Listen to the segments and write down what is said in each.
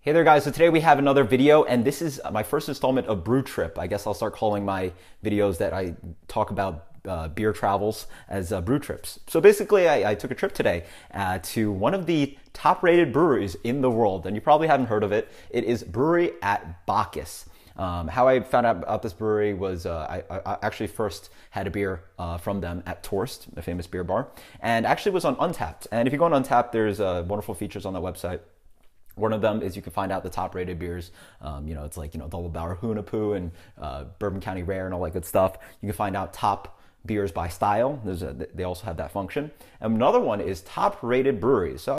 Hey there guys, so today we have another video and this is my first installment of Brew Trip. I guess I'll start calling my videos that I talk about beer travels as brew trips. So basically I took a trip today to one of the top rated breweries in the world, and you probably haven't heard of it. It is Brewery at Bacchus. How I found out about this brewery was I actually first had a beer from them at Torst, a famous beer bar, and actually was on Untappd. And if you go on Untappd, there's wonderful features on that website. One of them is you can find out the top rated beers. It's like, Double Bauer Hunapoo and Bourbon County Rare and all that good stuff. You can find out top beers by style. They also have that function. And another one is top rated breweries. So I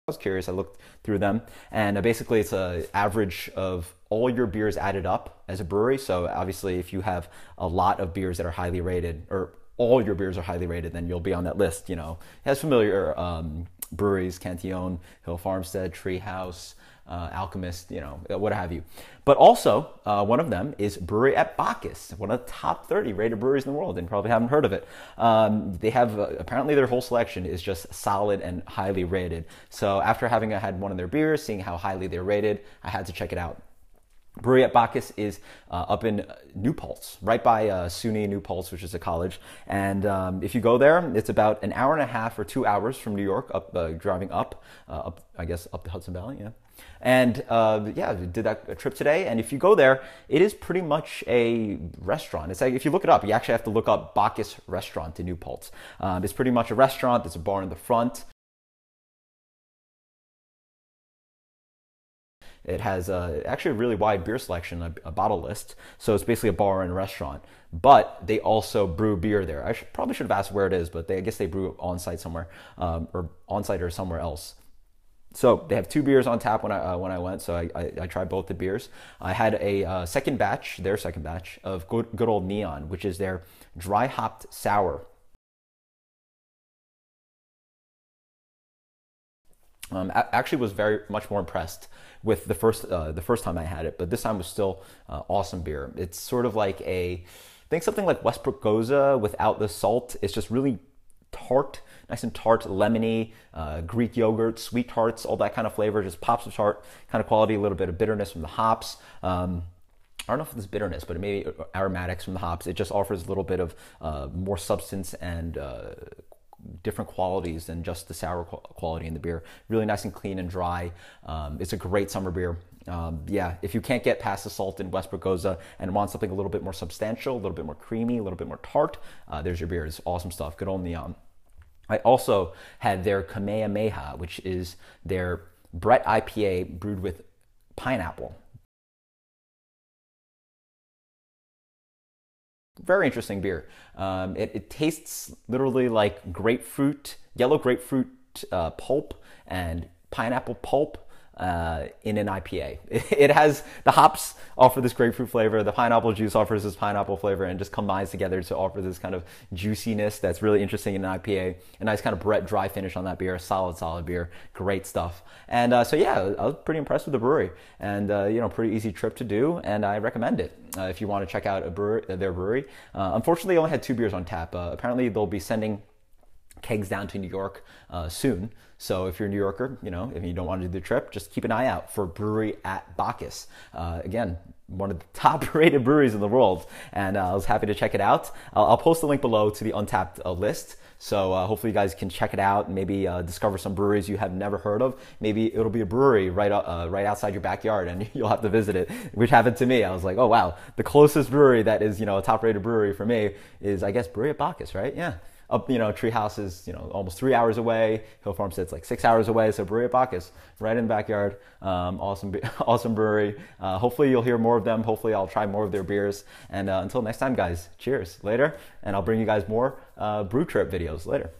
was curious, I looked through them, and basically it's an average of all your beers added up as a brewery. So obviously if you have a lot of beers that are highly rated, or all your beers are highly rated, then you'll be on that list. It has familiar breweries: Cantillon, Hill Farmstead, Treehouse, Alchemist, what have you. But also, one of them is Brewery at Bacchus, one of the top 30 rated breweries in the world, and you probably haven't heard of it. They have, apparently their whole selection is just solid and highly rated. So after having had one of their beers, seeing how highly they're rated, I had to check it out. Brewery at Bacchus is up in New Paltz, right by SUNY New Paltz, which is a college. And if you go there, it's about an hour and a half or 2 hours from New York, driving up the Hudson Valley, yeah. And did that trip today. And if you go there, it is pretty much a restaurant. It's like, if you look it up, you actually have to look up Bacchus Restaurant in New Paltz. It's pretty much a restaurant. There's a bar in the front. It has actually a really wide beer selection, a bottle list. So it's basically a bar and a restaurant. But they also brew beer there. I probably should have asked where it is, but I guess they brew on-site somewhere, or on-site or somewhere else. So they have 2 beers on tap when I went, so I tried both the beers. I had a their second batch of good old Neon, which is their dry hopped sour. Actually was very much more impressed with the first time I had it, but this time was still awesome beer. It's sort of like think something like Westbrook Goza without the salt. It's just really tart, nice and tart, lemony, Greek yogurt, sweet tarts, all that kind of flavor. Just pops of tart kind of quality, a little bit of bitterness from the hops. I don't know if it's bitterness, but it may be aromatics from the hops. It just offers a little bit of more substance and different qualities than just the sour quality in the beer. Really nice and clean and dry. It's a great summer beer. If you can't get past the salt in Westbrook Goza and want something a little bit more substantial, a little bit more creamy, a little bit more tart, there's your beer. It's awesome stuff. Good old Neon. I also had their Kamehameha, which is their Brett IPA brewed with pineapple. Very interesting beer. It tastes literally like grapefruit, yellow grapefruit pulp and pineapple pulp in an IPA. It has, the hops offer this grapefruit flavor, the pineapple juice offers this pineapple flavor, and just combines together to offer this kind of juiciness that's really interesting in an IPA. A nice kind of Brett dry finish on that beer. Solid beer. Great stuff. And I was pretty impressed with the brewery, and pretty easy trip to do, and I recommend it if you want to check out their brewery. Unfortunately, I only had 2 beers on tap. Apparently, they'll be sending kegs down to New York soon. So if you're a New Yorker, if you don't want to do the trip, just keep an eye out for Brewery at Bacchus. Again, one of the top rated breweries in the world, and I was happy to check it out. I'll post the link below to the Untappd list. So hopefully you guys can check it out and maybe discover some breweries you have never heard of. Maybe it'll be a brewery right outside your backyard, and you'll have to visit it, which happened to me. I was like, oh wow, the closest brewery that is a top rated brewery for me is, I guess, Brewery at Bacchus, right? Yeah. Up, Treehouse is, almost 3 hours away. Hill Farmstead's like 6 hours away. So Brewery at Bacchus, right in the backyard. Awesome brewery. Hopefully you'll hear more of them. Hopefully I'll try more of their beers. And until next time, guys, cheers. Later. And I'll bring you guys more Brew Trip videos later.